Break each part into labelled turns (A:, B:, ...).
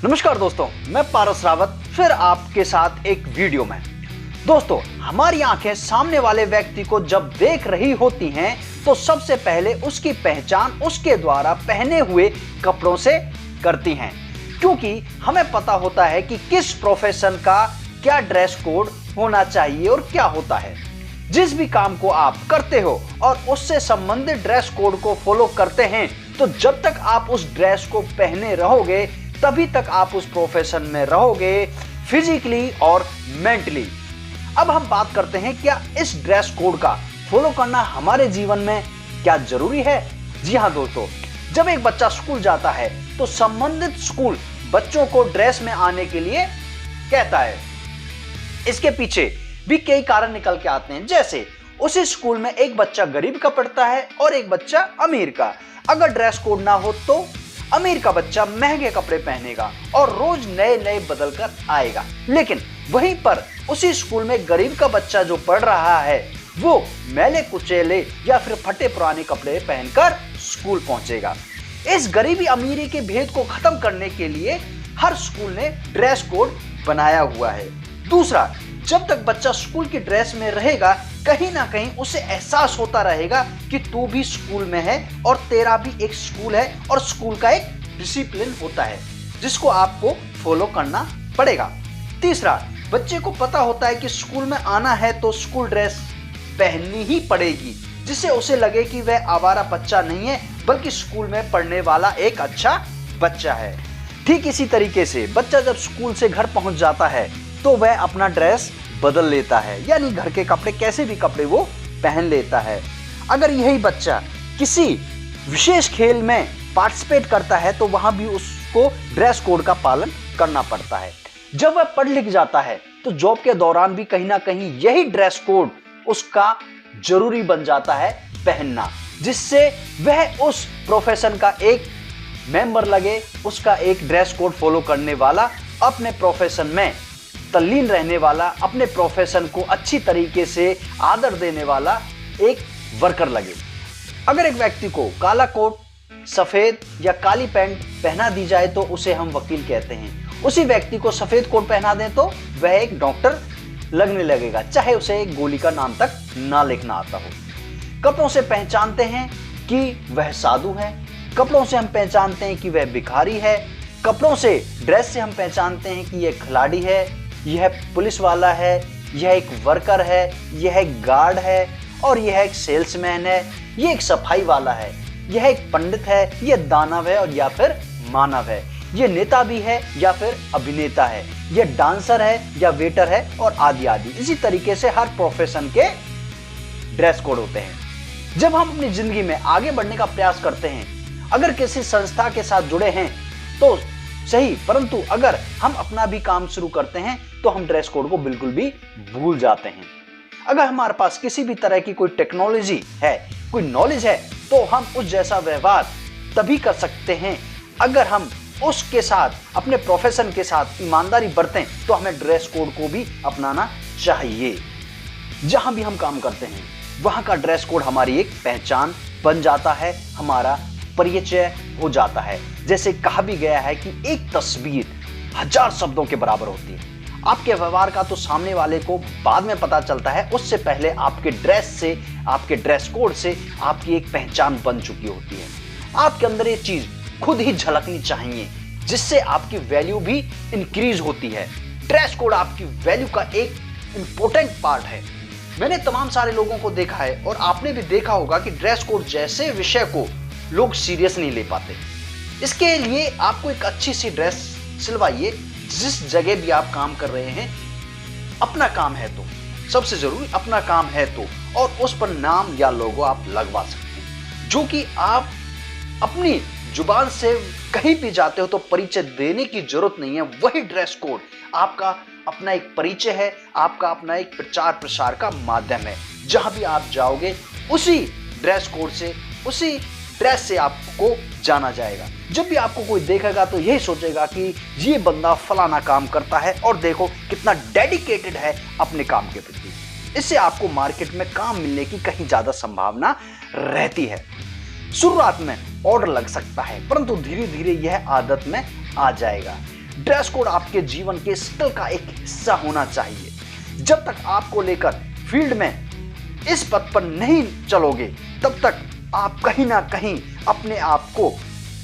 A: नमस्कार दोस्तों, मैं पारस रावत फिर आपके साथ एक वीडियो में। दोस्तों, हमारी आंखें सामने वाले व्यक्ति को जब देख रही होती हैं तो सबसे पहले उसकी पहचान उसके द्वारा पहने हुए कपड़ों से करती हैं, क्योंकि हमें पता होता है कि किस प्रोफेशन का क्या ड्रेस कोड होना चाहिए और क्या होता है। जिस भी काम को आप करते हो और उससे संबंधित ड्रेस कोड को फॉलो करते हैं, तो जब तक आप उस ड्रेस को पहने रहोगे तभी तक आप उस प्रोफेशन में रहोगे, फिजिकली और मेंटली। अब हम बात करते हैं, क्या इस ड्रेस कोड का फॉलो करना हमारे जीवन में क्या जरूरी है? जी हाँ दोस्तों, जब एक बच्चा स्कूल जाता है तो संबंधित स्कूल बच्चों को ड्रेस में आने के लिए कहता है। इसके पीछे भी कई कारण निकल के आते हैं, जैसे उसी स्कूल में एक बच्चा गरीब का पढ़ता है और एक बच्चा अमीर का। अगर ड्रेस कोड ना हो तो अमीर का बच्चा महंगे कपड़े पहनेगा और रोज नए नए बदल कर आएगा, लेकिन वहीं पर उसी स्कूल में गरीब का बच्चा जो पढ़ रहा है वो मैले कुचेले या फिर फटे पुराने कपड़े पहनकर स्कूल पहुंचेगा। इस गरीबी अमीरी के भेद को खत्म करने के लिए हर स्कूल ने ड्रेस कोड बनाया हुआ है। दूसरा, जब तक बच्चा स्कूल की ड्रेस में रहेगा, कहीं ना कहीं उसे एहसास होता रहेगा कि तू भी स्कूल में है और तेरा भी एक स्कूल है और स्कूल का एक डिसिप्लिन होता है जिसको आपको फॉलो करना पड़ेगा। तीसरा, बच्चे को पता होता है कि स्कूल में आना है तो स्कूल ड्रेस पहननी ही पड़ेगी, जिससे उसे लगे कि वह आवारा बच्चा नहीं है बल्कि स्कूल में पढ़ने वाला एक अच्छा बच्चा है। ठीक इसी तरीके से बच्चा जब स्कूल से घर पहुंच जाता है तो वह अपना ड्रेस बदल लेता है, यानी घर के कपड़े कैसे भी कपड़े वो पहन लेता है। अगर यही बच्चा किसी विशेष खेल में पार्टिसिपेट करता है तो वहां भी उसको ड्रेस कोड का पालन करना पड़ता है। जब वह पढ़ लिख जाता है तो जॉब के दौरान भी कहीं ना कहीं यही ड्रेस कोड उसका जरूरी बन जाता है पहनना, जिससे वह उस प्रोफेशन का एक मेंबर लगे, उसका एक ड्रेस कोड फॉलो करने वाला, अपने प्रोफेशन में तल्लीन रहने वाला, अपने प्रोफेशन को अच्छी तरीके से आदर देने वाला एक वर्कर लगे। अगर एक व्यक्ति को काला कोट, सफेद या काली पैंट पहना दी जाए तो उसे हम वकील कहते हैं। उसी व्यक्ति को सफेद कोट पहना दें तो वह एक डॉक्टर लगने लगेगा, चाहे उसे एक गोली का नाम तक ना लिखना आता हो। कपड़ों से पहचानते हैं कि वह साधु है, कपड़ों से हम पहचानते हैं कि वह भिखारी है, कपड़ों से, ड्रेस से हम पहचानते हैं कि यह खिलाड़ी है, यह पुलिस वाला है, यह एक वर्कर है, यह एक गार्ड है और यह एक सेल्समैन है, यह एक सफाई वाला है, यह एक पंडित है, यह दानव है और या फिर मानव है, यह नेता भी है या फिर अभिनेता है, यह डांसर है या वेटर है और आदि आदि। इसी तरीके से हर प्रोफेशन के ड्रेस कोड होते हैं। जब हम अपनी जिंदगी में आगे बढ़ने का प्रयास करते हैं, अगर किसी संस्था के साथ जुड़े हैं तो सही, परंतु अगर हम अपना भी काम शुरू करते हैं तो हम ड्रेस कोड को बिल्कुल भी भूल जाते हैं। अगर हमारे पास किसी भी तरह की कोई टेक्नोलॉजी है, कोई नॉलेज है, तो हम उस जैसा व्यवहार तभी कर सकते हैं अगर हम उसके साथ, अपने प्रोफेशन के साथ ईमानदारी बरतें, तो हमें ड्रेस कोड को भी अपनाना चाहिए। जहां भी हम काम करते हैं वहां का ड्रेस कोड हमारी एक पहचान बन जाता है, हमारा परिचय हो जाता है। जैसे कहा भी गया है कि एक तस्वीर 1000 शब्दों के बराबर होती है। आपके व्यवहार का तो सामने वाले को बाद में पता चलता है, उससे पहले आपके ड्रेस से, आपके ड्रेस कोड से आपकी एक पहचान बन चुकी होती है। आपके अंदर ये चीज खुद ही झलकनी चाहिए, जिससे आपकी वैल्यू भी इंक्रीज होती है। ड्रेस कोड आपकी वैल्यू का एक इंपॉर्टेंट पार्ट है। मैंने तमाम सारे लोगों को देखा है और आपने भी देखा होगा कि ड्रेस कोड जैसे विषय को लोग सीरियस नहीं ले पाते। इसके लिए आपको एक अच्छी सी ड्रेस सिलवाइए। जिस जगह भी आप काम कर रहे हैं, अपना काम है तो, सबसे जरूरी अपना काम है तो, और उस पर नाम या लोगो आप लगवा सकते हैं, जो कि आप अपनी जुबान से कहीं भी जाते हो तो परिचय देने की जरूरत नहीं है। वही ड्रेस कोड आपका अपना एक परिचय है, आपका अपना एक प्रचार प्रसार का माध्यम है। जहां भी आप जाओगे उसी ड्रेस कोड से, उसी ड्रेस से आपको जाना जाएगा। जब भी आपको कोई देखेगा तो यही सोचेगा कि ये बंदा फलाना काम करता है और देखो कितना डेडिकेटेड है अपने काम के प्रति। इससे आपको मार्केट में काम मिलने की कहीं ज्यादा संभावना रहती है। शुरुआत में ऑर्डर लग सकता है, परंतु धीरे धीरे यह आदत में आ जाएगा। ड्रेस कोड आपके जीवन के स्किल का एक हिस्सा होना चाहिए। जब तक आपको लेकर फील्ड में इस पथ पर नहीं चलोगे, तब तक आप कहीं ना कहीं अपने आप को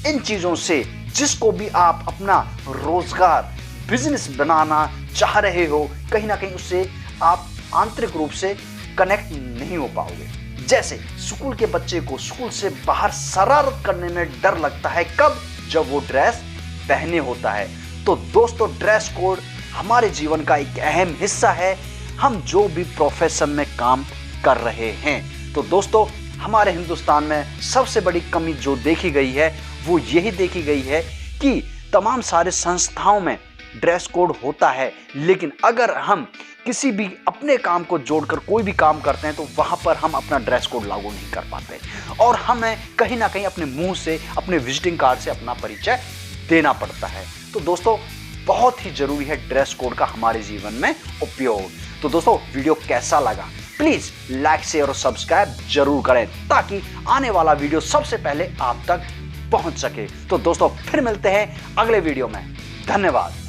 A: इन चीजों से, जिसको भी आप अपना रोजगार बिजनेस बनाना चाह रहे हो, कहीं ना कहीं उससे आप आंतरिक रूप से कनेक्ट नहीं हो पाओगे। जैसे स्कूल के बच्चे को स्कूल से बाहर शरारत करने में डर लगता है, कब? जब वो ड्रेस पहने होता है। तो दोस्तों, ड्रेस कोड हमारे जीवन का एक अहम हिस्सा है, हम जो भी प्रोफेशन में काम कर रहे हैं। तो दोस्तों, हमारे हिंदुस्तान में सबसे बड़ी कमी जो देखी गई है वो यही देखी गई है कि तमाम सारे संस्थाओं में ड्रेस कोड होता है, लेकिन अगर हम किसी भी अपने काम को जोड़कर कोई भी काम करते हैं तो वहां पर हम अपना ड्रेस कोड लागू नहीं कर पाते और हमें कहीं ना कहीं अपने मुंह से, अपने विजिटिंग कार्ड से अपना परिचय देना पड़ता है। तो दोस्तों, बहुत ही जरूरी है ड्रेस कोड का हमारे जीवन में उपयोग। तो दोस्तों, वीडियो कैसा लगा प्लीज लाइक, शेयर और सब्सक्राइब जरूर करें ताकि आने वाला वीडियो सबसे पहले आप तक पहुंच सके। तो दोस्तों, फिर मिलते हैं अगले वीडियो में। धन्यवाद।